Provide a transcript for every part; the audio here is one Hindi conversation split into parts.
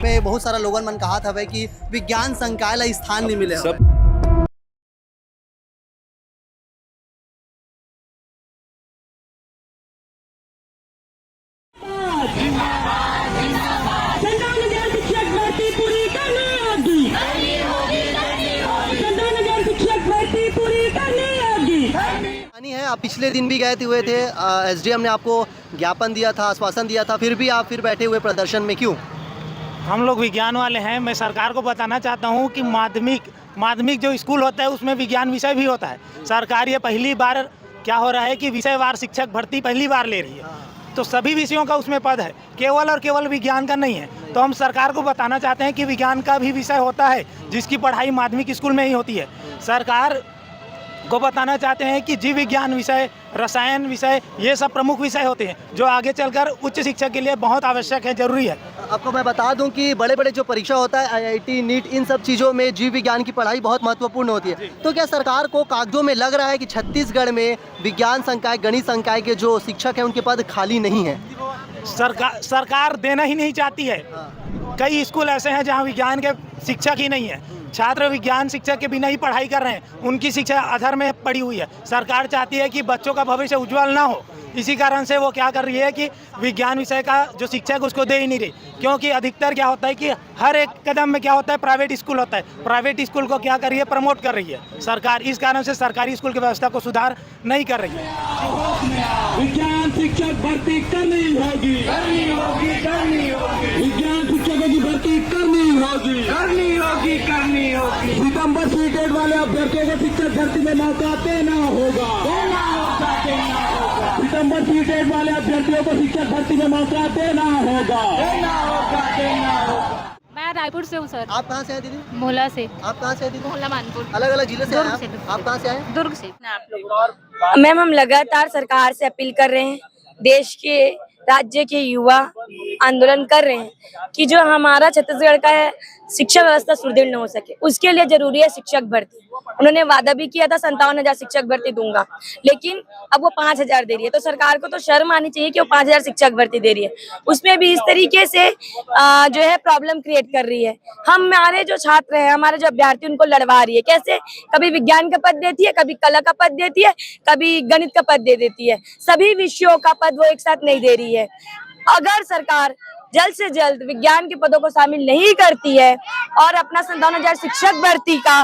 में बहुत सारा लोगन मन कहा था कि विज्ञान संकाय ला स्थान नहीं मिले हवे। है आप पिछले दिन भी हुए थे, एसडीएम ने आपको ज्ञापन दिया था, आश्वासन दिया था, फिर भी आप बैठे हुए प्रदर्शन में क्यों? हम लोग विज्ञान वाले हैं। मैं सरकार को बताना चाहता हूं कि माध्यमिक जो स्कूल होता है उसमें विज्ञान विषय भी होता है। सरकार ये पहली बार क्या हो रहा है कि विषयवार शिक्षक भर्ती पहली बार ले रही है, तो सभी विषयों का उसमें पद है, केवल और केवल विज्ञान का नहीं है। तो हम सरकार को बताना चाहते हैं कि विज्ञान का भी विषय होता है जिसकी पढ़ाई माध्यमिक स्कूल में ही होती है। सरकार को बताना चाहते हैं कि जीव विज्ञान विषय, रसायन विषय, ये सब प्रमुख विषय होते हैं जो आगे चलकर उच्च शिक्षा के लिए बहुत आवश्यक है, जरूरी है। आपको मैं बता दूं कि बड़े बड़े जो परीक्षा होता है, आईआईटी, नीट, इन सब चीज़ों में जीव विज्ञान की पढ़ाई बहुत महत्वपूर्ण होती है। तो क्या सरकार को कागजों में लग रहा है कि छत्तीसगढ़ में विज्ञान संकाय, गणित संकाय के जो शिक्षक हैं उनके पद खाली नहीं है? सरकार देना ही नहीं चाहती है। कई स्कूल ऐसे हैं जहाँ विज्ञान के शिक्षक ही नहीं है, छात्र विज्ञान शिक्षक के बिना ही पढ़ाई कर रहे हैं, उनकी शिक्षा अधर में पड़ी हुई है। सरकार चाहती है कि बच्चों का भविष्य उज्जवल ना हो, इसी कारण से वो क्या कर रही है कि विज्ञान विषय का जो शिक्षक उसको दे ही नहीं रही। क्योंकि अधिकतर क्या होता है कि हर एक कदम में क्या होता है, प्राइवेट स्कूल होता है, प्राइवेट स्कूल को क्या कर रही है, प्रमोट कर रही है सरकार। इस कारण से सरकारी स्कूल की व्यवस्था को सुधार नहीं कर रही है। विज्ञान शिक्षक भर्ती करनी होगी, विज्ञान शिक्षकों की भर्ती करनी होगी। सितंबर सीटेट वाले अभ्यर्थियों को शिक्षक भर्ती में मौका देना होगा। सितंबर सीटेट वाले अभ्यर्थियों को शिक्षक भर्ती में मौका देना होगा। मैं रायपुर से हूँ सर। आप कहाँ से आए दीदी? मोहला से। आप कहाँ से आए दीदी? मोहला मानपुर। अलग अलग जिले से आए दुर्ग आप? से। आप कहाँ से आए? दुर्ग से। मैम, हम लगातार सरकार से अपील कर रहे हैं, देश के राज्य के युवा आंदोलन कर रहे हैं कि जो हमारा छत्तीसगढ़ का है शिक्षा व्यवस्था सुदृढ़ न हो सके, उसके लिए जरूरी है शिक्षक भर्ती। उन्होंने वादा भी किया था 57,000 शिक्षक भर्ती दूंगा, लेकिन अब वो 5,000 दे रही है। तो सरकार को तो शर्म आनी चाहिए कि वो 5,000 शिक्षक भर्ती दे रही है, उसमें भी इस तरीके से जो है प्रॉब्लम क्रिएट कर रही है। हमारे जो छात्र हैं, हमारे जो अभ्यर्थी, उनको लड़वा रही है। कैसे? कभी विज्ञान का पद देती है, कभी कला का पद देती है, कभी गणित का पद दे देती है। सभी विषयों का पद वो एक साथ नहीं दे रही है। अगर सरकार जल्द से जल्द विज्ञान के पदों को शामिल नहीं करती है और अपना 57,000 शिक्षक भर्ती का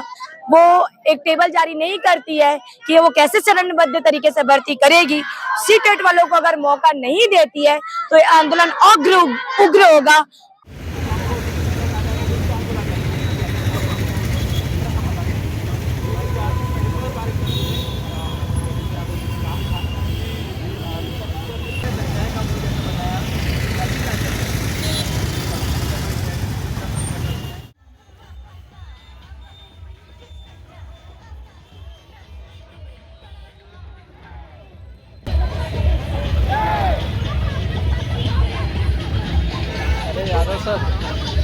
वो एक टेबल जारी नहीं करती है कि वो कैसे चरणबद्ध तरीके से भर्ती करेगी, सीटेट वालों को अगर मौका नहीं देती है, तो ये आंदोलन उग्र होगा। यादव सर।